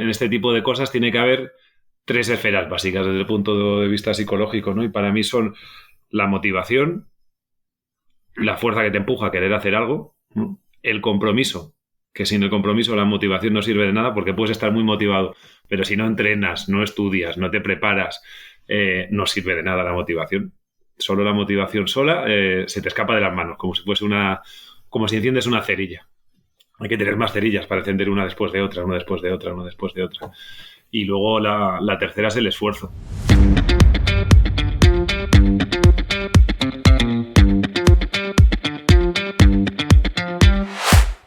En este tipo de cosas tiene que haber tres esferas básicas desde el punto de vista psicológico, ¿no? Y para mí son la motivación, la fuerza que te empuja a querer hacer algo, ¿no? El compromiso, que sin el compromiso la motivación no sirve de nada porque puedes estar muy motivado, pero si no entrenas, no estudias, no te preparas, no sirve de nada la motivación. Solo la motivación sola se te escapa de las manos, como si fuese como si enciendes una cerilla. Hay que tener más cerillas para encender una después de otra, una después de otra, una después de otra. Y luego la tercera es el esfuerzo.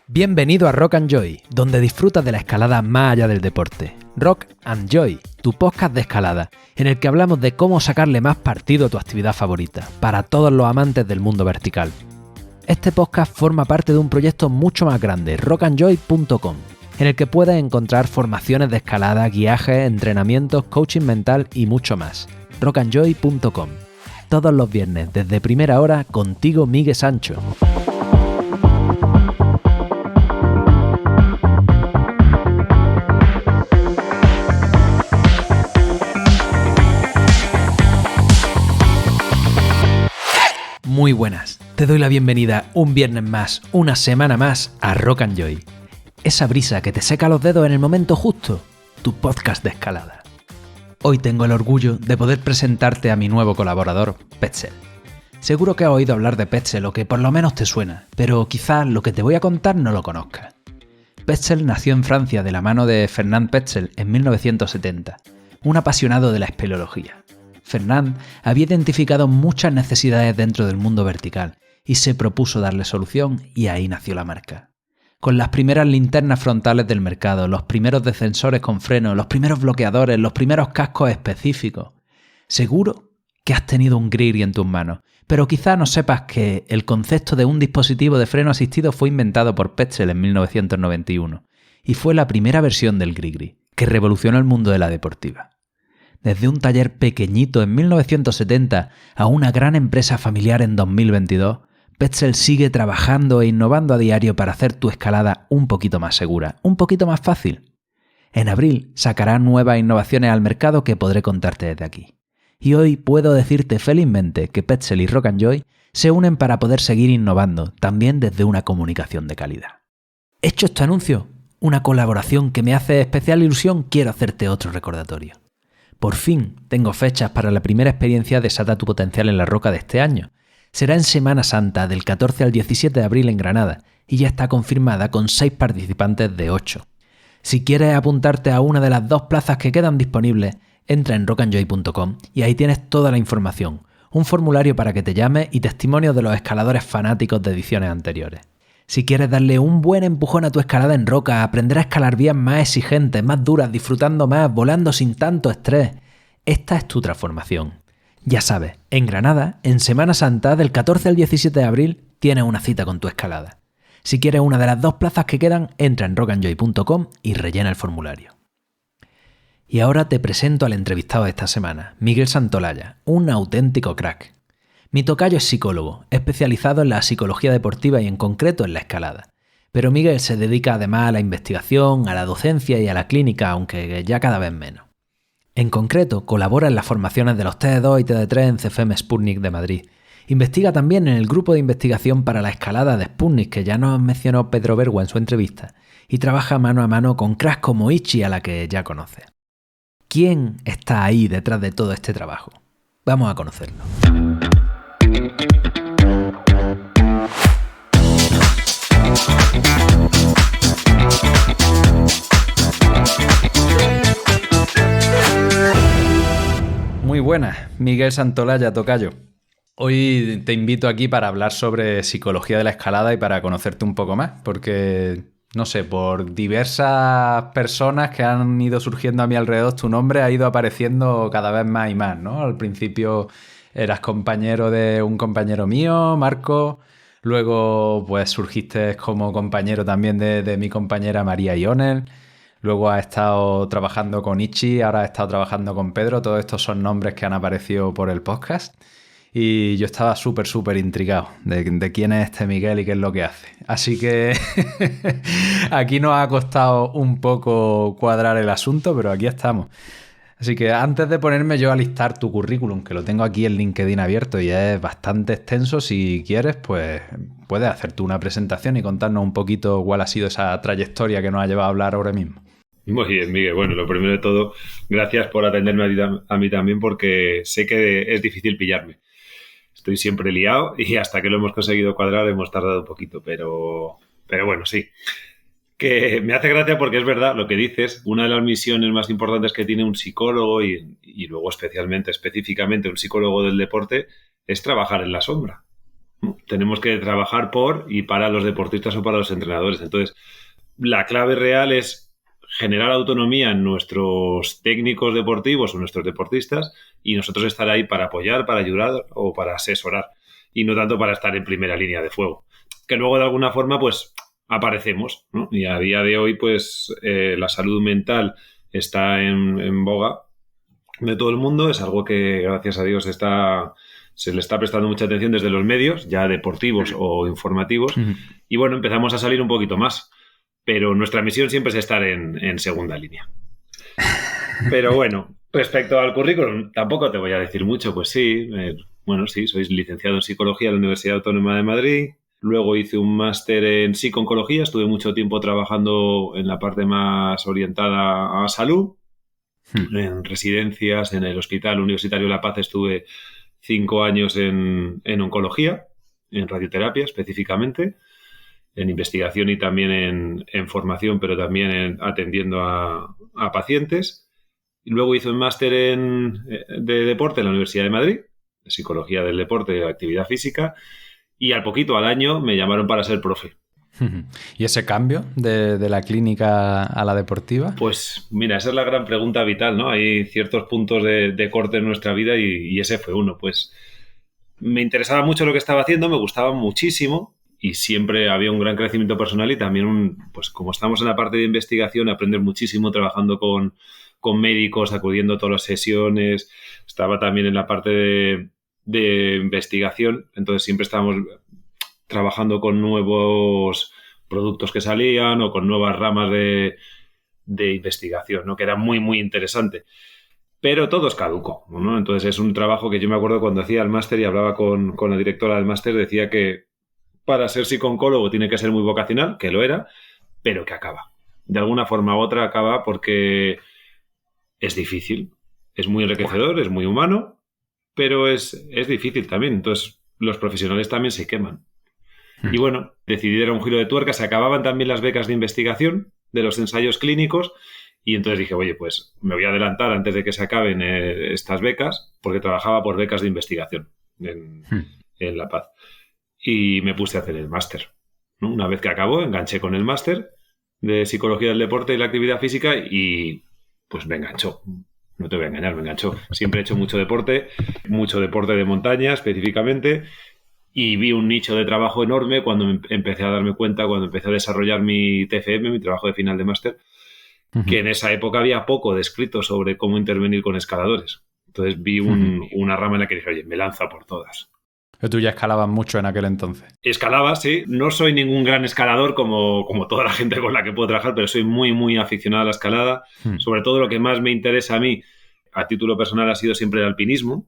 Bienvenido a Rock and Joy, donde disfrutas de la escalada más allá del deporte. Rock and Joy, tu podcast de escalada, en el que hablamos de cómo sacarle más partido a tu actividad favorita, para todos los amantes del mundo vertical. Este podcast forma parte de un proyecto mucho más grande, rockandjoy.com, en el que puedes encontrar formaciones de escalada, guiajes, entrenamientos, coaching mental y mucho más. rockandjoy.com. Todos los viernes, desde primera hora, contigo Miguel Sancho. Muy buenas, te doy la bienvenida un viernes más, una semana más a Rock and Joy. Esa brisa que te seca los dedos en el momento justo, tu podcast de escalada. Hoy tengo el orgullo de poder presentarte a mi nuevo colaborador, Petzl. Seguro que has oído hablar de Petzl o que por lo menos te suena, pero quizás lo que te voy a contar no lo conozcas. Petzl nació en Francia de la mano de Fernand Petzl en 1970, un apasionado de la espeleología. Fernand había identificado muchas necesidades dentro del mundo vertical y se propuso darle solución, y ahí nació la marca. Con las primeras linternas frontales del mercado, los primeros descensores con freno, los primeros bloqueadores, los primeros cascos específicos. Seguro que has tenido un Grigri en tus manos, pero quizá no sepas que el concepto de un dispositivo de freno asistido fue inventado por Petzl en 1991 y fue la primera versión del Grigri, que revolucionó el mundo de la deportiva. Desde un taller pequeñito en 1970 a una gran empresa familiar en 2022, Petzl sigue trabajando e innovando a diario para hacer tu escalada un poquito más segura, un poquito más fácil. En abril sacará nuevas innovaciones al mercado que podré contarte desde aquí. Y hoy puedo decirte felizmente que Petzl y Rock and Joy se unen para poder seguir innovando, también desde una comunicación de calidad. Hecho este anuncio, una colaboración que me hace especial ilusión, quiero hacerte otro recordatorio. Por fin tengo fechas para la primera experiencia Desata tu potencial en la roca de este año. Será en Semana Santa, del 14 al 17 de abril en Granada, y ya está confirmada con 6 participantes de 8. Si quieres apuntarte a una de las 2 plazas que quedan disponibles, entra en rockandjoy.com y ahí tienes toda la información, un formulario para que te llames y testimonios de los escaladores fanáticos de ediciones anteriores. Si quieres darle un buen empujón a tu escalada en roca, aprender a escalar vías más exigentes, más duras, disfrutando más, volando sin tanto estrés, esta es tu transformación. Ya sabes, en Granada, en Semana Santa, del 14 al 17 de abril, tienes una cita con tu escalada. Si quieres una de las 2 plazas que quedan, entra en rockandjoy.com y rellena el formulario. Y ahora te presento al entrevistado de esta semana, Miguel Santolaya, un auténtico crack. Mi tocayo es psicólogo, especializado en la psicología deportiva y en concreto en la escalada. Pero Miguel se dedica además a la investigación, a la docencia y a la clínica, aunque ya cada vez menos. En concreto, colabora en las formaciones de los TD2 y TD3 en CFM Sputnik de Madrid. Investiga también en el grupo de investigación para la escalada de Sputnik, que ya nos mencionó Pedro Bergua en su entrevista, y trabaja mano a mano con cracks como Ichi, a la que ya conoces. ¿Quién está ahí detrás de todo este trabajo? Vamos a conocerlo. Muy buenas, Miguel Santolaya, tocayo. Hoy te invito aquí para hablar sobre psicología de la escalada y para conocerte un poco más, porque, no sé, por diversas personas que han ido surgiendo a mi alrededor, tu nombre ha ido apareciendo cada vez más y más, ¿no? Al principio eras compañero de un compañero mío, Marco. Luego, pues surgiste como compañero también de mi compañera María Ionel. Luego has estado trabajando con Ichi, ahora has estado trabajando con Pedro. Todos estos son nombres que han aparecido por el podcast. y yo estaba súper intrigado de quién es este Miguel y qué es lo que hace. Así que aquí nos ha costado un poco cuadrar el asunto, pero aquí estamos. Así que antes de ponerme yo a listar tu currículum, que lo tengo aquí en LinkedIn abierto y es bastante extenso, si quieres, pues puedes hacer tú una presentación y contarnos un poquito cuál ha sido esa trayectoria que nos ha llevado a hablar ahora mismo. Muy bien, Miguel. Bueno, lo primero de todo, gracias por atenderme a mí también, porque sé que es difícil pillarme. Estoy siempre liado y hasta que lo hemos conseguido cuadrar hemos tardado un poquito, pero bueno, sí. Que me hace gracia porque es verdad lo que dices. Una de las misiones más importantes que tiene un psicólogo y luego específicamente un psicólogo del deporte es trabajar en la sombra. Tenemos que trabajar por y para los deportistas o para los entrenadores. Entonces, la clave real es generar autonomía en nuestros técnicos deportivos o nuestros deportistas y nosotros estar ahí para apoyar, para ayudar o para asesorar y no tanto para estar en primera línea de fuego. Que luego de alguna forma pues aparecemos, ¿no? Y a día de hoy pues la salud mental está en boga de todo el mundo, es algo que gracias a Dios se le está prestando mucha atención desde los medios, ya deportivos o informativos, y bueno, empezamos a salir un poquito más. Pero nuestra misión siempre es estar en segunda línea. Pero bueno, respecto al currículum, tampoco te voy a decir mucho. Pues sí, sí, soy licenciado en Psicología en la Universidad Autónoma de Madrid. Luego hice un máster en Psico-Oncología. Estuve mucho tiempo trabajando en la parte más orientada a salud. En residencias, en el Hospital Universitario La Paz estuve 5 años en oncología, en radioterapia específicamente, en investigación y también en formación, pero también atendiendo a pacientes. Y luego hice un máster de deporte en la Universidad de Madrid, de Psicología del Deporte y de Actividad Física, y al año me llamaron para ser profe. ¿Y ese cambio de la clínica a la deportiva? Pues mira, esa es la gran pregunta vital, ¿no? Hay ciertos puntos de corte en nuestra vida y ese fue uno. Pues me interesaba mucho lo que estaba haciendo, me gustaba muchísimo, y siempre había un gran crecimiento personal y también, pues como estamos en la parte de investigación, aprender muchísimo trabajando con médicos, acudiendo a todas las sesiones. Estaba también en la parte de investigación, entonces siempre estábamos trabajando con nuevos productos que salían o con nuevas ramas de investigación, ¿no? Que era muy interesante. Pero todo es caduco, ¿no? Entonces es un trabajo que yo me acuerdo cuando hacía el máster y hablaba con la directora del máster, decía que para ser psicooncólogo tiene que ser muy vocacional, que lo era, pero que acaba. De alguna forma u otra acaba porque es difícil. Es muy enriquecedor, es muy humano, pero es difícil también. Entonces los profesionales también se queman. Y bueno, decidí dar un giro de tuerca. Se acababan también las becas de investigación de los ensayos clínicos y entonces dije, oye, pues me voy a adelantar antes de que se acaben estas becas, porque trabajaba por becas de investigación en La Paz. Y me puse a hacer el máster, ¿no? Una vez que acabó, enganché con el máster de Psicología del Deporte y la Actividad Física y pues me enganchó. No te voy a engañar, me enganchó. Siempre he hecho mucho deporte de montaña específicamente, y vi un nicho de trabajo enorme cuando empecé a darme cuenta, cuando empecé a desarrollar mi TFM, mi trabajo de final de máster, que en esa época había poco descrito sobre cómo intervenir con escaladores. Entonces vi una rama en la que dije, oye, me lanzo por todas. Pero tú ya escalabas mucho en aquel entonces. Escalaba, sí. No soy ningún gran escalador como toda la gente con la que puedo trabajar, pero soy muy aficionado a la escalada. Sobre todo lo que más me interesa a mí, a título personal, ha sido siempre el alpinismo.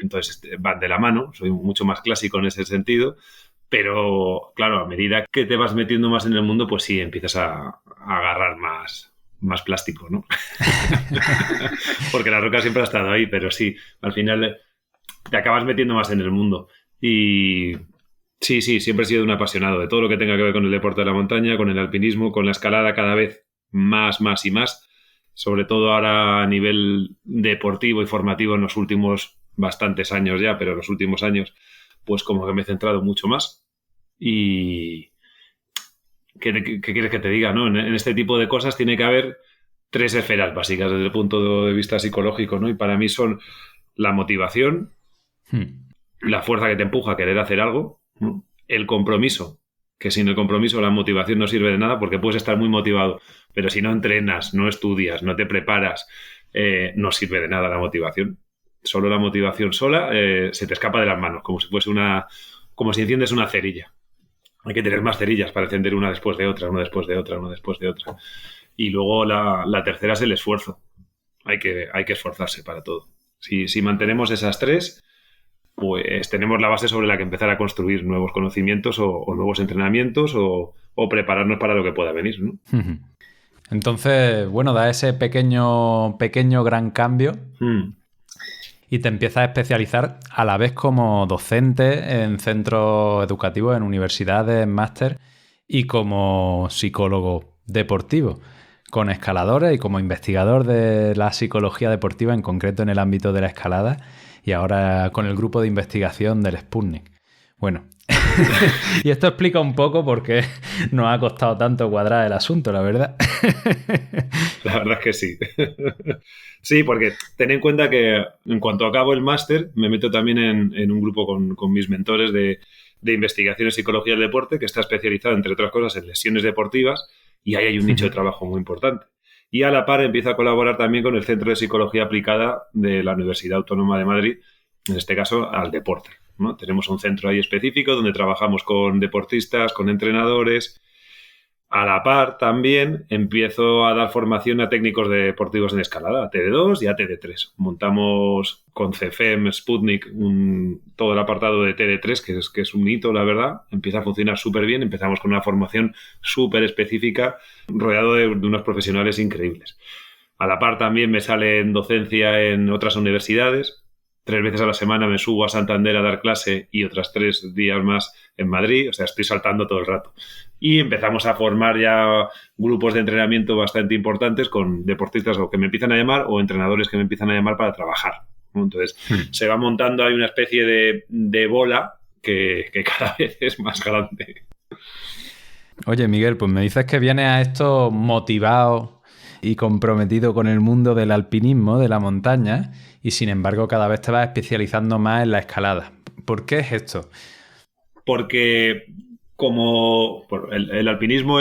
Entonces van de la mano, soy mucho más clásico en ese sentido, pero claro, a medida que te vas metiendo más en el mundo, pues sí, empiezas a agarrar más plástico, ¿no? Porque la roca siempre ha estado ahí, pero sí, al final te acabas metiendo más en el mundo. Y sí, siempre he sido un apasionado de todo lo que tenga que ver con el deporte de la montaña, con el alpinismo, con la escalada cada vez más y más, sobre todo ahora a nivel deportivo y formativo en los últimos bastantes años ya, pero en los últimos años pues como que me he centrado mucho más. Y ¿qué quieres que te diga, no? En este tipo de cosas tiene que haber 3 esferas básicas desde el punto de vista psicológico, ¿no? Y para mí son la motivación, la fuerza que te empuja a querer hacer algo, ¿no? El compromiso, que sin el compromiso la motivación no sirve de nada, porque puedes estar muy motivado, pero si no entrenas, no estudias, no te preparas, no sirve de nada la motivación. Solo la motivación sola se te escapa de las manos, como si fuese como si enciendes una cerilla. Hay que tener más cerillas para encender una después de otra, una después de otra, una después de otra. Y luego la tercera es el esfuerzo. Hay que esforzarse para todo. Si mantenemos esas tres, pues tenemos la base sobre la que empezar a construir nuevos conocimientos o nuevos entrenamientos o prepararnos para lo que pueda venir, ¿no? Entonces, bueno, da ese pequeño gran cambio y te empiezas a especializar a la vez como docente en centros educativos, en universidades, en máster y como psicólogo deportivo, con escaladores y como investigador de la psicología deportiva, en concreto en el ámbito de la escalada, y ahora con el grupo de investigación del Sputnik. Bueno, y esto explica un poco por qué nos ha costado tanto cuadrar el asunto, la verdad. La verdad es que sí. Sí, porque ten en cuenta que en cuanto acabo el máster, me meto también en un grupo con mis mentores de investigación en psicología del deporte, que está especializado, entre otras cosas, en lesiones deportivas, y ahí hay un nicho de trabajo muy importante. Y a la par empiezo a colaborar también con el Centro de Psicología Aplicada de la Universidad Autónoma de Madrid, en este caso al deporte, ¿no? Tenemos un centro ahí específico donde trabajamos con deportistas, con entrenadores. A la par también empiezo a dar formación a técnicos deportivos en escalada, a TD2 y a TD3. Montamos con CFEM, Sputnik, todo el apartado de TD3, que es un hito, la verdad. Empieza a funcionar súper bien. Empezamos con una formación súper específica, rodeado de unos profesionales increíbles. A la par también me sale en docencia en otras universidades. 3 veces a la semana me subo a Santander a dar clase y otras 3 días más en Madrid. O sea, estoy saltando todo el rato. Y empezamos a formar ya grupos de entrenamiento bastante importantes con deportistas o que me empiezan a llamar o entrenadores que me empiezan a llamar para trabajar, ¿no? Entonces, se va montando ahí una especie de bola que cada vez es más grande. Oye, Miguel, pues me dices que vienes a esto motivado y comprometido con el mundo del alpinismo, de la montaña, y sin embargo cada vez te vas especializando más en la escalada. ¿Por qué es esto? Porque como el alpinismo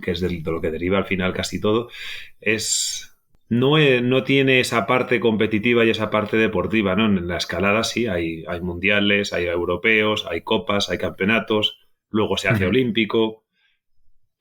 que es de lo que deriva al final casi todo, no tiene esa parte competitiva y esa parte deportiva, ¿no? En la escalada sí, hay mundiales, hay europeos, hay copas, hay campeonatos, luego se hace olímpico,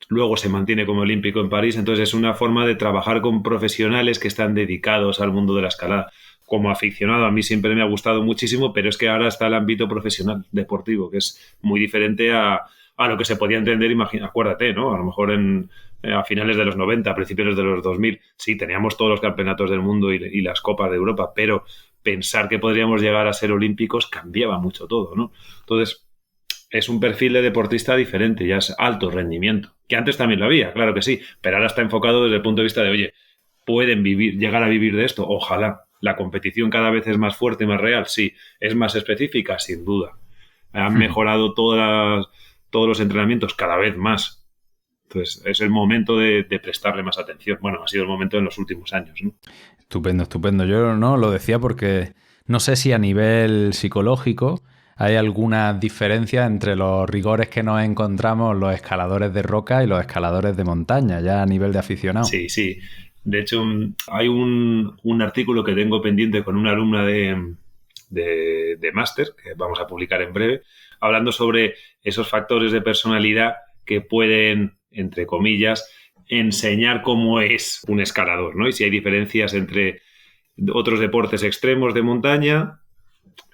luego se mantiene como olímpico en París. Entonces es una forma de trabajar con profesionales que están dedicados al mundo de la escalada. Como aficionado a mí siempre me ha gustado muchísimo, pero es que ahora está el ámbito profesional, deportivo, que es muy diferente a lo que se podía entender, acuérdate, ¿no? A lo mejor a finales de los 90, a principios de los 2000, sí, teníamos todos los campeonatos del mundo y las copas de Europa, pero pensar que podríamos llegar a ser olímpicos cambiaba mucho todo, ¿no? Entonces, es un perfil de deportista diferente, ya es alto rendimiento, que antes también lo había, claro que sí, pero ahora está enfocado desde el punto de vista de, oye, ¿pueden llegar a vivir de esto? Ojalá. La competición cada vez es más fuerte, más real, sí. ¿Es más específica? Sin duda. Han mejorado todos los entrenamientos cada vez más. Entonces, es el momento de prestarle más atención. Bueno, ha sido el momento en los últimos años, ¿no? Estupendo, estupendo. Yo no lo decía porque no sé si a nivel psicológico hay alguna diferencia entre los rigores que nos encontramos los escaladores de roca y los escaladores de montaña, ya a nivel de aficionado. Sí, sí. De hecho, hay un artículo que tengo pendiente con una alumna de máster, que vamos a publicar en breve, hablando sobre esos factores de personalidad que pueden, entre comillas, enseñar cómo es un escalador, ¿no? Y si hay diferencias entre otros deportes extremos de montaña,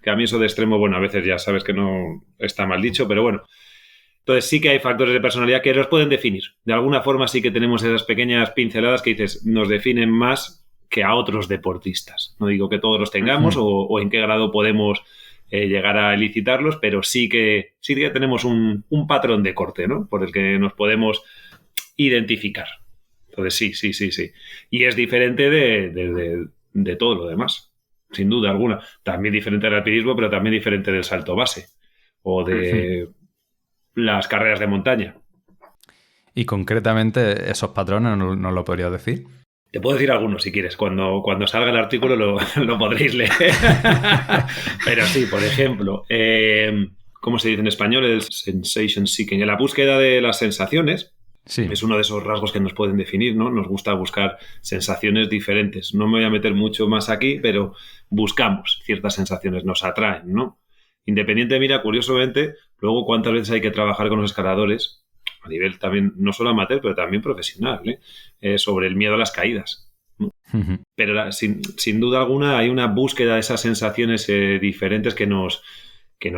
que a mí eso de extremo, bueno, a veces ya sabes que no está mal dicho, pero bueno. Entonces sí que hay factores de personalidad que los pueden definir. De alguna forma sí que tenemos esas pequeñas pinceladas que dices, nos definen más que a otros deportistas. No digo que todos los tengamos o en qué grado podemos llegar a elicitarlos, pero sí que tenemos un patrón de corte, ¿no? Por el que nos podemos identificar. Entonces sí. Y es diferente de todo lo demás, sin duda alguna. También diferente del alpinismo, pero también diferente del salto base o de las carreras de montaña. Y concretamente, esos patrones, ¿no lo podrías decir? Te puedo decir algunos si quieres. Cuando salga el artículo lo podréis leer. Pero sí, por ejemplo, ¿cómo se dice en español? El sensation seeking. En la búsqueda de las sensaciones, Sí. Es uno de esos rasgos que nos pueden definir, ¿no? Nos gusta buscar sensaciones diferentes. No me voy a meter mucho más aquí, pero buscamos ciertas sensaciones, nos atraen, ¿no? Independiente, mira, curiosamente, luego cuántas veces hay que trabajar con los escaladores, a nivel también, no solo amateur, pero también profesional, sobre el miedo a las caídas. Uh-huh. Pero sin duda alguna hay una búsqueda de esas sensaciones diferentes que nos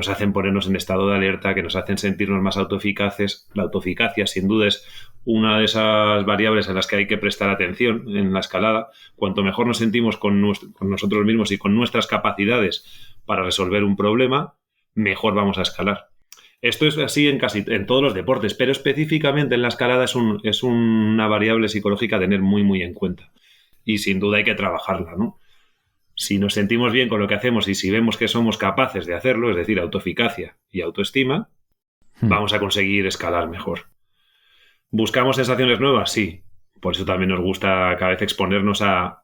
hacen ponernos en estado de alerta, que nos hacen sentirnos más autoeficaces. La autoeficacia, sin duda, es una de esas variables en las que hay que prestar atención en la escalada. Cuanto mejor nos sentimos con nosotros mismos y con nuestras capacidades para resolver un problema, mejor vamos a escalar. Esto es así en todos los deportes, pero específicamente en la escalada es una variable psicológica a tener muy, muy en cuenta. Y sin duda hay que trabajarla, ¿no? Si nos sentimos bien con lo que hacemos y si vemos que somos capaces de hacerlo, es decir, autoeficacia y autoestima, vamos a conseguir escalar mejor. ¿Buscamos sensaciones nuevas? Sí. Por eso también nos gusta cada vez exponernos a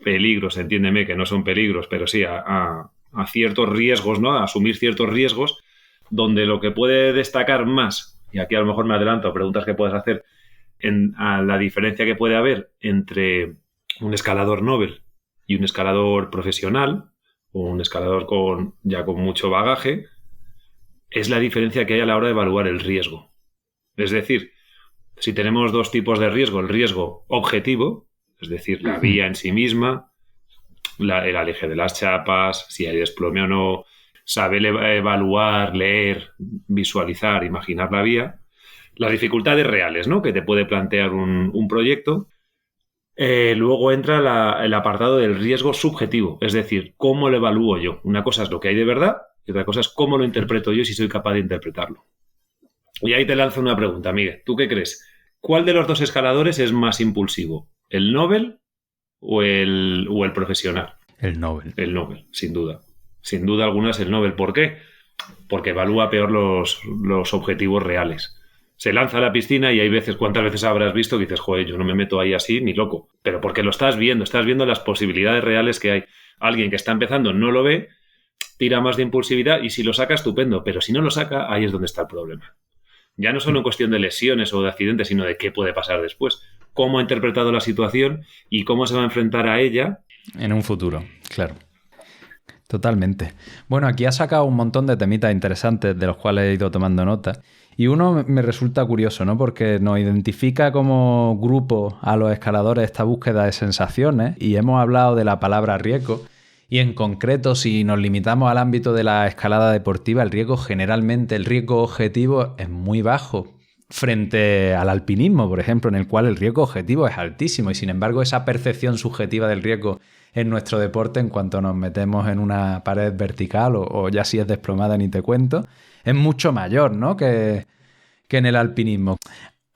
peligros, entiéndeme que no son peligros, pero sí a ciertos riesgos, ¿no? A asumir ciertos riesgos, donde lo que puede destacar más, y aquí a lo mejor me adelanto a preguntas que puedas hacer, a la diferencia que puede haber entre un escalador novel y un escalador profesional, o un escalador con mucho bagaje, es la diferencia que hay a la hora de evaluar el riesgo. Es decir, si tenemos dos tipos de riesgo, el riesgo objetivo, es decir, la vía en sí misma, el aleje de las chapas, si hay desplome o no, saber evaluar, leer, visualizar, imaginar la vía, las dificultades reales, ¿no?, que te puede plantear un proyecto. Luego entra el apartado del riesgo subjetivo, es decir, cómo lo evalúo yo. Una cosa es lo que hay de verdad y otra cosa es cómo lo interpreto yo y si soy capaz de interpretarlo. Y ahí te lanzo una pregunta, Miguel. ¿Tú qué crees? ¿Cuál de los dos escaladores es más impulsivo? ¿El novel o el profesional? El novel. El novel, sin duda. Sin duda alguna es el novel. ¿Por qué? Porque evalúa peor los objetivos reales. Se lanza a la piscina y hay veces, ¿cuántas veces habrás visto que dices, joder, yo no me meto ahí así ni loco? Pero porque lo estás viendo las posibilidades reales que hay. Alguien que está empezando no lo ve, tira más de impulsividad y si lo saca, estupendo. Pero si no lo saca, ahí es donde está el problema. Ya no solo en cuestión de lesiones o de accidentes, sino de qué puede pasar después. Cómo ha interpretado la situación y cómo se va a enfrentar a ella. En un futuro, claro. Totalmente. Bueno, aquí has sacado un montón de temitas interesantes de los cuales he ido tomando nota. Y uno me resulta curioso, ¿no? Porque nos identifica como grupo a los escaladores esta búsqueda de sensaciones y hemos hablado de la palabra riesgo. Y en concreto, si nos limitamos al ámbito de la escalada deportiva, el riesgo objetivo es muy bajo frente al alpinismo, por ejemplo, en el cual el riesgo objetivo es altísimo y sin embargo esa percepción subjetiva del riesgo en nuestro deporte, en cuanto nos metemos en una pared vertical o ya si es desplomada ni te cuento, es mucho mayor, ¿no?, que en el alpinismo.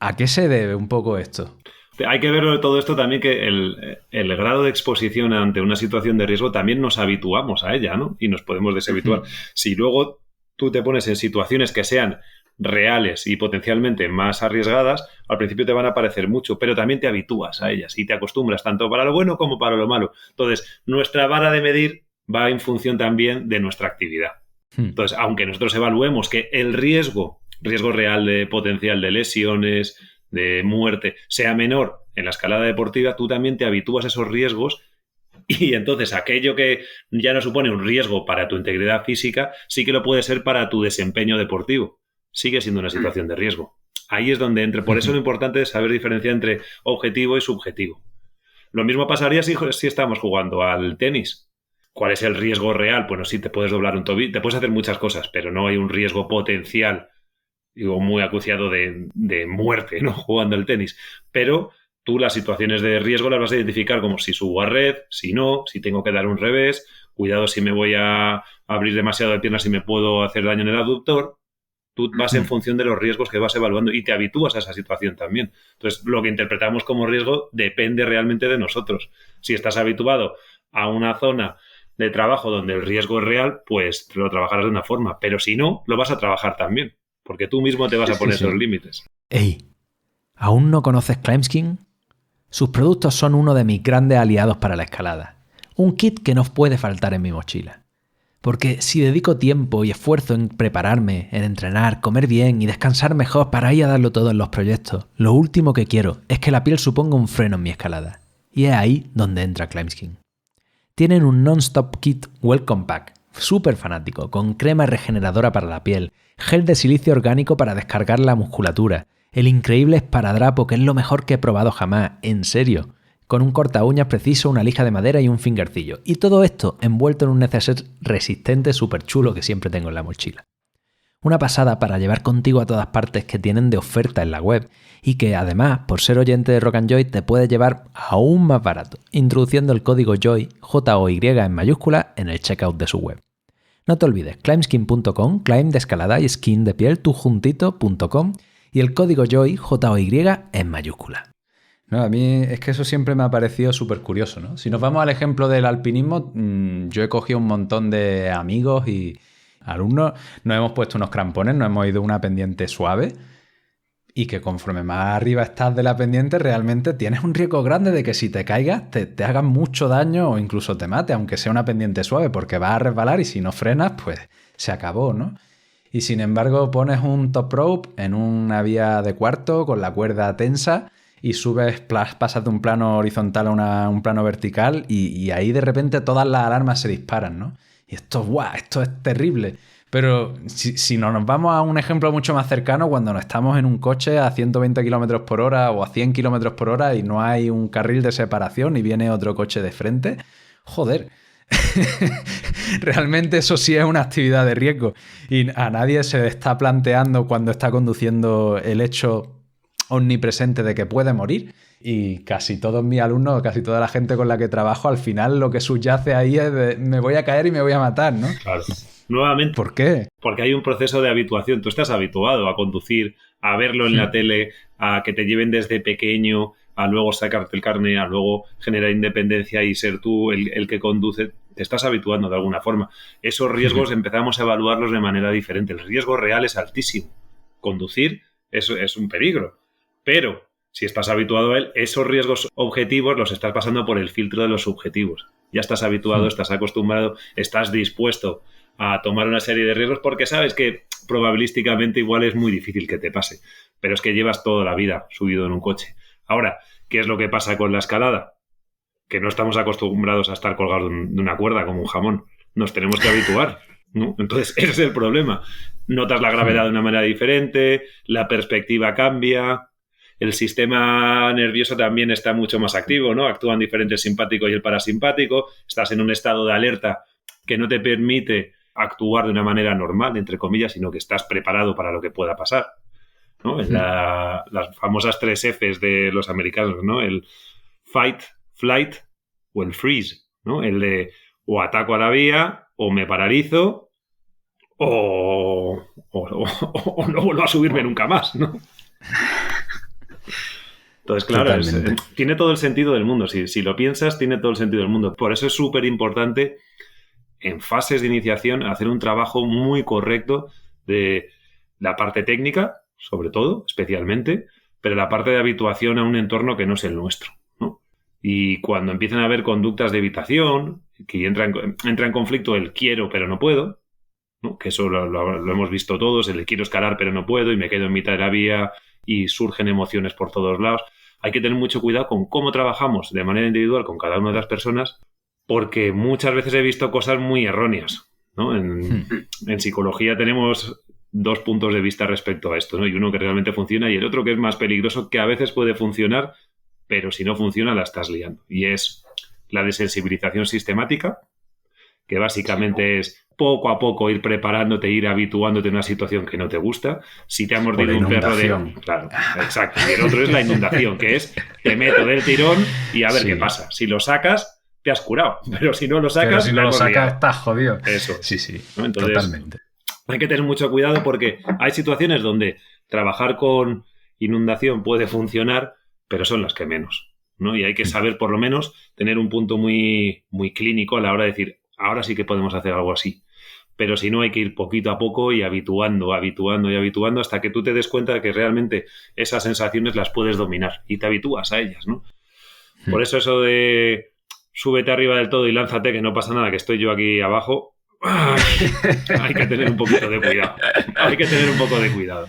¿A qué se debe un poco esto? Hay que verlo de todo esto también, que el grado de exposición ante una situación de riesgo también nos habituamos a ella, ¿no? Y nos podemos deshabituar. Si luego tú te pones en situaciones que sean reales y potencialmente más arriesgadas, al principio te van a parecer mucho, pero también te habitúas a ellas y te acostumbras tanto para lo bueno como para lo malo. Entonces, nuestra vara de medir va en función también de nuestra actividad. Entonces, aunque nosotros evaluemos que el riesgo real de potencial de lesiones, de muerte, sea menor en la escalada deportiva, tú también te habitúas a esos riesgos y entonces aquello que ya no supone un riesgo para tu integridad física, sí que lo puede ser para tu desempeño deportivo. Sigue siendo una situación de riesgo. Ahí es donde entra. Por eso lo importante es saber diferenciar entre objetivo y subjetivo. Lo mismo pasaría si estamos jugando al tenis. ¿Cuál es el riesgo real? Bueno, sí, te puedes doblar un tobillo, te puedes hacer muchas cosas, pero no hay un riesgo potencial, digo, muy acuciado de muerte, ¿no?, jugando al tenis. Pero tú las situaciones de riesgo las vas a identificar como si subo a red, si no, si tengo que dar un revés, cuidado si me voy a abrir demasiado de piernas y me puedo hacer daño en el aductor. Tú vas en función de los riesgos que vas evaluando y te habitúas a esa situación también. Entonces, lo que interpretamos como riesgo depende realmente de nosotros. Si estás habituado a una zona de trabajo donde el riesgo es real, pues lo trabajarás de una forma. Pero si no, lo vas a trabajar también, porque tú mismo te vas a poner esos límites. Ey, ¿aún no conoces Climbskin? Sus productos son uno de mis grandes aliados para la escalada. Un kit que no puede faltar en mi mochila. Porque si dedico tiempo y esfuerzo en prepararme, en entrenar, comer bien y descansar mejor para ir a darlo todo en los proyectos, lo último que quiero es que la piel suponga un freno en mi escalada. Y es ahí donde entra Climbskin. Tienen un Non-Stop Kit Welcome Pack, súper fanático, con crema regeneradora para la piel, gel de silicio orgánico para descargar la musculatura, el increíble esparadrapo que es lo mejor que he probado jamás, en serio, con un corta uñas preciso, una lija de madera y un fingercillo. Y todo esto envuelto en un neceser resistente súper chulo que siempre tengo en la mochila. Una pasada para llevar contigo a todas partes que tienen de oferta en la web y que además, por ser oyente de Rock and Joy, te puede llevar aún más barato, introduciendo el código JOY, J-O-Y en mayúscula, en el checkout de su web. No te olvides, climbskin.com, climb de escalada y skin de piel, tú juntito.com y el código JOY, J-O-Y en mayúscula. No, a mí es que eso siempre me ha parecido súper curioso, ¿no? Si nos vamos al ejemplo del alpinismo, yo he cogido un montón de amigos y alumnos, nos hemos puesto unos crampones, nos hemos ido una pendiente suave y que conforme más arriba estás de la pendiente realmente tienes un riesgo grande de que si te caigas te hagan mucho daño o incluso te mate, aunque sea una pendiente suave, porque vas a resbalar y si no frenas, pues se acabó, ¿no? Y sin embargo pones un top rope en una vía de cuarto con la cuerda tensa y subes, pasas de un plano horizontal a un plano vertical y ahí de repente todas las alarmas se disparan, ¿no? Y esto, ¡guau! Esto es terrible. Pero si nos vamos a un ejemplo mucho más cercano, cuando no estamos en un coche a 120 km por hora o a 100 km por hora y no hay un carril de separación y viene otro coche de frente, joder, realmente eso sí es una actividad de riesgo. Y a nadie se está planteando cuando está conduciendo el hecho omnipresente de que puede morir. Y casi todos mis alumnos, casi toda la gente con la que trabajo, al final lo que subyace ahí es de me voy a caer y me voy a matar, ¿no? Claro. Nuevamente. ¿Por qué? Porque hay un proceso de habituación. Tú estás habituado a conducir, a verlo en la tele, a que te lleven desde pequeño, a luego sacarte el carnet, a luego generar independencia y ser tú el que conduce. Te estás habituando de alguna forma. Esos riesgos empezamos a evaluarlos de manera diferente. El riesgo real es altísimo. Conducir es un peligro. Pero si estás habituado a él, esos riesgos objetivos los estás pasando por el filtro de los subjetivos. Ya estás habituado, estás acostumbrado, estás dispuesto a tomar una serie de riesgos porque sabes que probabilísticamente igual es muy difícil que te pase. Pero es que llevas toda la vida subido en un coche. Ahora, ¿qué es lo que pasa con la escalada? Que no estamos acostumbrados a estar colgados de una cuerda como un jamón. Nos tenemos que habituar, ¿no? Entonces, ese es el problema. Notas la gravedad de una manera diferente, la perspectiva cambia. El sistema nervioso también está mucho más activo, ¿no? Actúan diferentes el simpático y el parasimpático. Estás en un estado de alerta que no te permite actuar de una manera normal, entre comillas, sino que estás preparado para lo que pueda pasar, ¿no? Las famosas 3 Fs de los americanos, ¿no? El fight, flight o el freeze, ¿no? El de o ataco a la vía, o me paralizo, o no vuelvo a subirme nunca más, ¿no? Entonces, claro, tiene todo el sentido del mundo. Si lo piensas, tiene todo el sentido del mundo. Por eso es súper importante, en fases de iniciación, hacer un trabajo muy correcto de la parte técnica, sobre todo, especialmente, pero la parte de habituación a un entorno que no es el nuestro, ¿no? Y cuando empiezan a haber conductas de evitación, que entra en conflicto el quiero pero no puedo, ¿no? Que eso lo hemos visto todos, el quiero escalar pero no puedo y me quedo en mitad de la vía y surgen emociones por todos lados. Hay que tener mucho cuidado con cómo trabajamos de manera individual con cada una de las personas, porque muchas veces he visto cosas muy erróneas, ¿no? En psicología tenemos 2 puntos de vista respecto a esto, ¿no? Y uno que realmente funciona y el otro que es más peligroso, que a veces puede funcionar, pero si no funciona la estás liando. Y es la desensibilización sistemática, que básicamente es poco a poco ir preparándote, ir habituándote a una situación que no te gusta. Si te ha mordido un perro de... Claro, exacto. Y el otro es la inundación, que es te meto del tirón y a ver qué pasa. Si lo sacas, te has curado. Pero si no lo sacas... Pero si no lo sacas, estás jodido. Eso. Sí, ¿no? Entonces, totalmente. Hay que tener mucho cuidado porque hay situaciones donde trabajar con inundación puede funcionar, pero son las que menos, ¿no? Y hay que saber, por lo menos, tener un punto muy, muy clínico a la hora de decir, ahora sí que podemos hacer algo así. Pero si no, hay que ir poquito a poco y habituando hasta que tú te des cuenta de que realmente esas sensaciones las puedes dominar y te habitúas a ellas, ¿no? Por eso de súbete arriba del todo y lánzate, que no pasa nada, que estoy yo aquí abajo, Ay, hay que tener un poquito de cuidado. Hay que tener un poco de cuidado.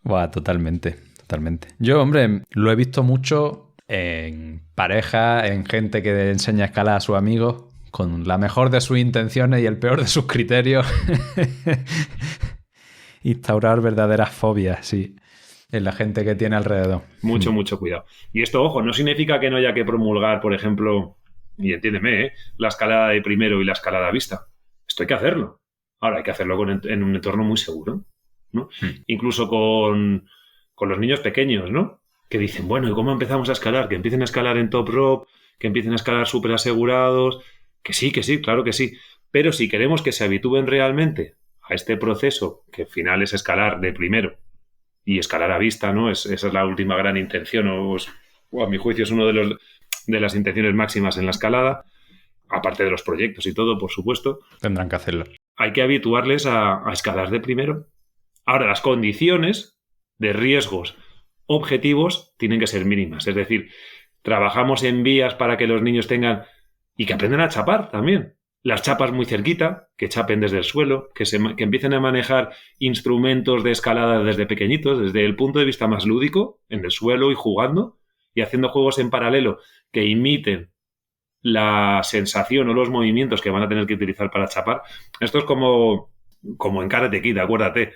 Buah, totalmente, totalmente. Yo, hombre, lo he visto mucho en pareja, en gente que enseña a escalar a sus amigos con la mejor de sus intenciones y el peor de sus criterios. Instaurar verdaderas fobias, sí, en la gente que tiene alrededor. Mucho cuidado. Y esto, ojo, no significa que no haya que promulgar, por ejemplo, y entiéndeme, la escalada de primero y la escalada a vista. Esto hay que hacerlo. Ahora, hay que hacerlo en un entorno muy seguro, ¿no? Incluso con los niños pequeños, ¿no? Que dicen, bueno, ¿y cómo empezamos a escalar? Que empiecen a escalar en top rope, que empiecen a escalar súper asegurados. Que sí, claro que sí. Pero si queremos que se habitúen realmente a este proceso, que al final es escalar de primero y escalar a vista, ¿no? Esa es la última gran intención, a mi juicio es uno de las intenciones máximas en la escalada, aparte de los proyectos y todo, por supuesto. Tendrán que hacerlo. Hay que habituarles a escalar de primero. Ahora, las condiciones de riesgos objetivos tienen que ser mínimas. Es decir, trabajamos en vías para que los niños tengan y que aprendan a chapar también. Las chapas muy cerquita, que chapen desde el suelo, que empiecen a manejar instrumentos de escalada desde pequeñitos, desde el punto de vista más lúdico, en el suelo y jugando, y haciendo juegos en paralelo que imiten la sensación o los movimientos que van a tener que utilizar para chapar. Esto es como en Karate Kid, acuérdate,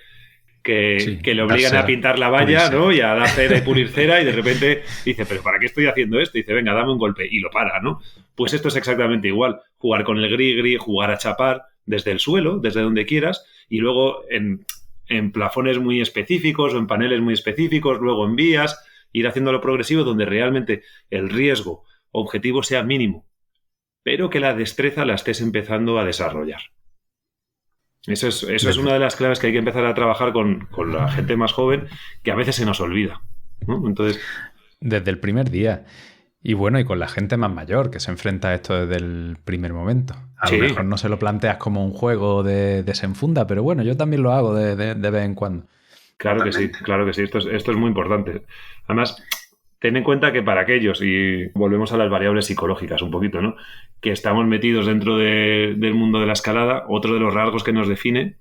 que le obligan a pintar la valla, ¿no? Y a dar cera y pulir cera, y de repente dice, ¿pero para qué estoy haciendo esto? Y dice, venga, dame un golpe, y lo para, ¿no? Pues esto es exactamente igual. Jugar con el gris-gris, jugar a chapar desde el suelo, desde donde quieras, y luego en plafones muy específicos o en paneles muy específicos, luego en vías, ir haciéndolo progresivo donde realmente el riesgo objetivo sea mínimo, pero que la destreza la estés empezando a desarrollar. Eso es una de las claves que hay que empezar a trabajar con la gente más joven, que a veces se nos olvida, ¿no? Entonces, desde el primer día. Y bueno, y con la gente más mayor, que se enfrenta a esto desde el primer momento. A lo mejor no se lo planteas como un juego de desenfunda, pero bueno, yo también lo hago de vez en cuando. Claro que sí. Esto es muy importante. Además, ten en cuenta que para aquellos, y volvemos a las variables psicológicas un poquito, ¿no? Que estamos metidos dentro del mundo de la escalada, otro de los rasgos que nos define,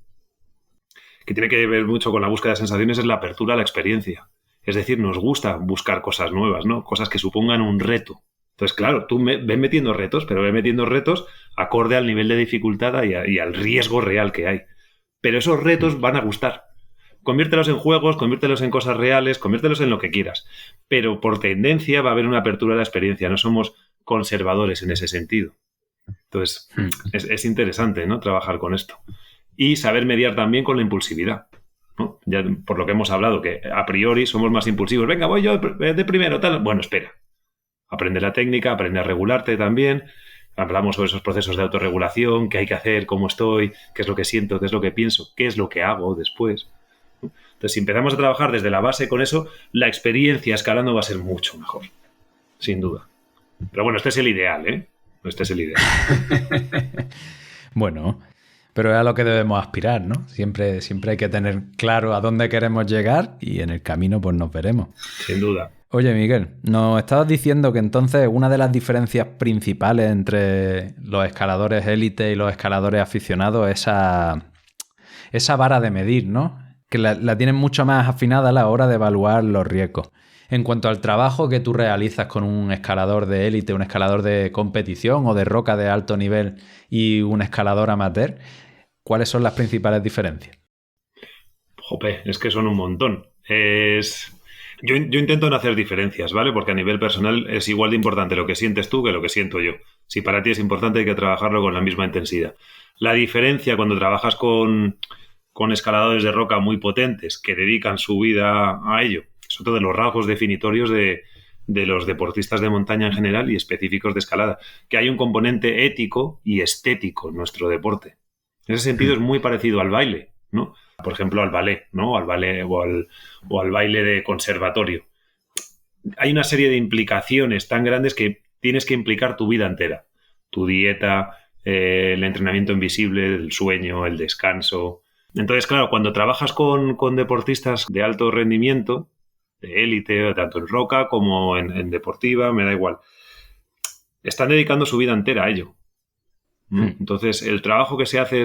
que tiene que ver mucho con la búsqueda de sensaciones, es la apertura a la experiencia. Es decir, nos gusta buscar cosas nuevas, ¿no? Cosas que supongan un reto. Entonces, claro, tú ves metiendo retos, pero ves metiendo retos acorde al nivel de dificultad y al riesgo real que hay. Pero esos retos van a gustar. Conviértelos en juegos, conviértelos en cosas reales, conviértelos en lo que quieras. Pero por tendencia va a haber una apertura a la experiencia. No somos conservadores en ese sentido. Entonces, es interesante, ¿no? Trabajar con esto. Y saber mediar también con la impulsividad, ¿no? Ya por lo que hemos hablado, que a priori somos más impulsivos. Venga, voy yo de primero, tal. Bueno, espera. Aprende la técnica, aprende a regularte también. Hablamos sobre esos procesos de autorregulación, qué hay que hacer, cómo estoy, qué es lo que siento, qué es lo que pienso, qué es lo que hago después. Entonces, si empezamos a trabajar desde la base con eso, la experiencia escalando va a ser mucho mejor, sin duda. Pero bueno, este es el ideal, ¿eh? Este es el ideal. Bueno, pero es a lo que debemos aspirar, ¿no? Siempre hay que tener claro a dónde queremos llegar y en el camino pues nos veremos. Sin duda. Oye, Miguel, nos estabas diciendo que entonces una de las diferencias principales entre los escaladores élite y los escaladores aficionados es esa vara de medir, ¿no? Que la tienen mucho más afinada a la hora de evaluar los riesgos. En cuanto al trabajo que tú realizas con un escalador de élite, un escalador de competición o de roca de alto nivel y un escalador amateur, ¿cuáles son las principales diferencias? Jope, es que son un montón. Yo intento no hacer diferencias, ¿vale? Porque a nivel personal es igual de importante lo que sientes tú que lo que siento yo. Si para ti es importante, hay que trabajarlo con la misma intensidad. La diferencia cuando trabajas con escaladores de roca muy potentes que dedican su vida a ello, es otro de los rasgos definitorios de los deportistas de montaña en general y específicos de escalada, que hay un componente ético y estético en nuestro deporte. En ese sentido es muy parecido al baile, ¿no? Por ejemplo, al ballet, ¿no? Al ballet o al baile de conservatorio. Hay una serie de implicaciones tan grandes que tienes que implicar tu vida entera. Tu dieta, el entrenamiento invisible, el sueño, el descanso. Entonces, claro, cuando trabajas con deportistas de alto rendimiento, de élite, tanto en roca como en deportiva, me da igual, están dedicando su vida entera a ello. Entonces, el trabajo que se hace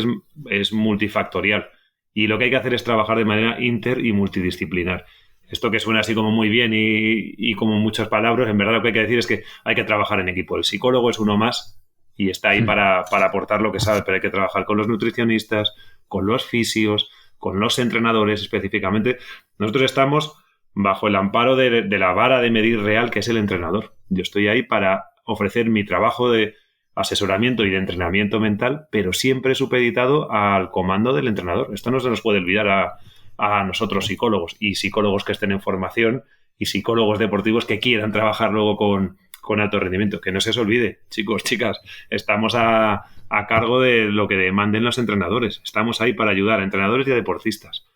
es multifactorial y lo que hay que hacer es trabajar de manera inter y multidisciplinar. Esto que suena así como muy bien y como muchas palabras, en verdad lo que hay que decir es que hay que trabajar en equipo. El psicólogo es uno más y está ahí para aportar lo que sabe, pero hay que trabajar con los nutricionistas, con los fisios, con los entrenadores específicamente. Nosotros estamos bajo el amparo de la vara de medir real, que es el entrenador. Yo estoy ahí para ofrecer mi trabajo de asesoramiento y de entrenamiento mental, pero siempre supeditado al comando del entrenador. Esto no se nos puede olvidar a nosotros psicólogos y psicólogos que estén en formación y psicólogos deportivos que quieran trabajar luego con alto rendimiento. Que no se os olvide, chicos, chicas, estamos a cargo de lo que demanden los entrenadores. Estamos ahí para ayudar a entrenadores y a deportistas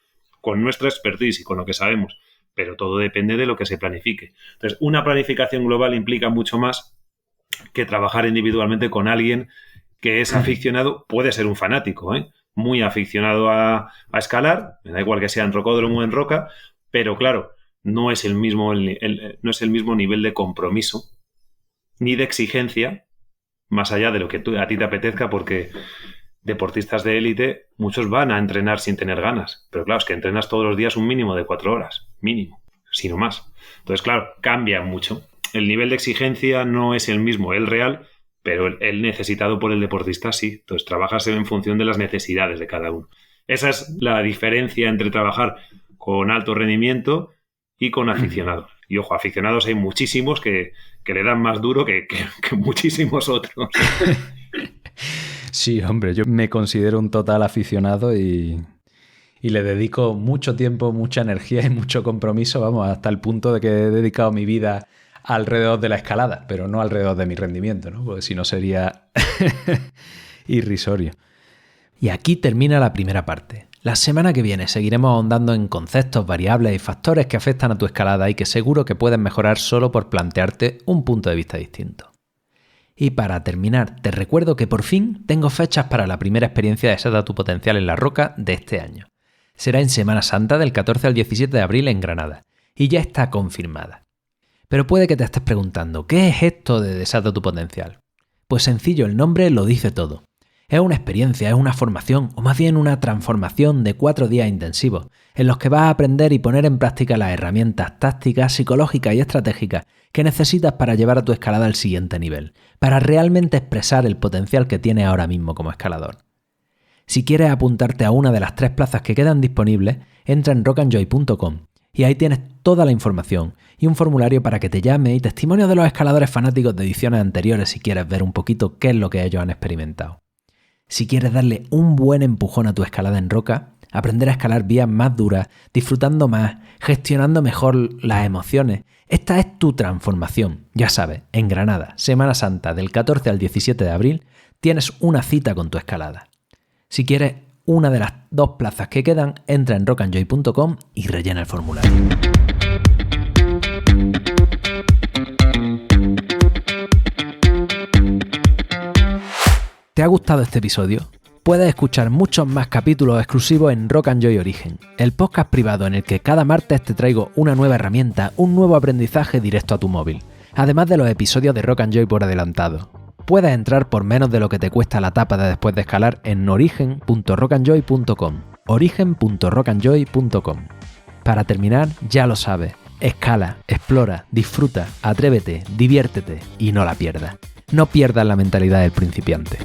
con nuestra expertise y con lo que sabemos, pero todo depende de lo que se planifique. Entonces, una planificación global implica mucho más que trabajar individualmente con alguien que es aficionado, puede ser un fanático, muy aficionado a escalar, me da igual que sea en rocódromo o en roca, pero claro, no es el mismo nivel de compromiso ni de exigencia más allá de lo que a ti te apetezca, porque deportistas de élite, muchos van a entrenar sin tener ganas, pero claro, es que entrenas todos los días un mínimo de 4 horas, mínimo, si no más. Entonces, claro, cambia mucho. El nivel de exigencia no es el mismo, el real, pero el necesitado por el deportista sí. Entonces, trabajas en función de las necesidades de cada uno. Esa es la diferencia entre trabajar con alto rendimiento y con aficionados. Y ojo, aficionados hay muchísimos que le dan más duro que muchísimos otros. Sí, hombre, yo me considero un total aficionado y le dedico mucho tiempo, mucha energía y mucho compromiso, vamos, hasta el punto de que he dedicado mi vida alrededor de la escalada, pero no alrededor de mi rendimiento, ¿no? Porque si no sería irrisorio. Y aquí termina la primera parte. La semana que viene seguiremos ahondando en conceptos, variables y factores que afectan a tu escalada y que seguro que puedes mejorar solo por plantearte un punto de vista distinto. Y para terminar, te recuerdo que por fin tengo fechas para la primera experiencia de Desata tu Potencial en la Roca de este año. Será en Semana Santa del 14 al 17 de abril en Granada, y ya está confirmada. Pero puede que te estés preguntando, ¿qué es esto de Desata tu Potencial? Pues sencillo, el nombre lo dice todo. Es una experiencia, es una formación, o más bien una transformación de 4 días intensivos, en los que vas a aprender y poner en práctica las herramientas tácticas, psicológicas y estratégicas que necesitas para llevar a tu escalada al siguiente nivel, para realmente expresar el potencial que tienes ahora mismo como escalador. Si quieres apuntarte a una de las 3 plazas que quedan disponibles, entra en rockandjoy.com y ahí tienes toda la información y un formulario para que te llame y testimonios de los escaladores fanáticos de ediciones anteriores si quieres ver un poquito qué es lo que ellos han experimentado. Si quieres darle un buen empujón a tu escalada en roca, aprender a escalar vías más duras, disfrutando más, gestionando mejor las emociones, esta es tu transformación. Ya sabes, en Granada, Semana Santa del 14 al 17 de abril, tienes una cita con tu escalada. Si quieres una de las 2 plazas que quedan, entra en rockandjoy.com y rellena el formulario. ¿Te ha gustado este episodio? Puedes escuchar muchos más capítulos exclusivos en Rock and Joy Origen, el podcast privado en el que cada martes te traigo una nueva herramienta, un nuevo aprendizaje directo a tu móvil, además de los episodios de Rock and Joy por adelantado. Puedes entrar por menos de lo que te cuesta la tapa de después de escalar en origen.rockandjoy.com, origen.rockandjoy.com. Para terminar, ya lo sabes, escala, explora, disfruta, atrévete, diviértete y no la pierdas. No pierdas la mentalidad del principiante.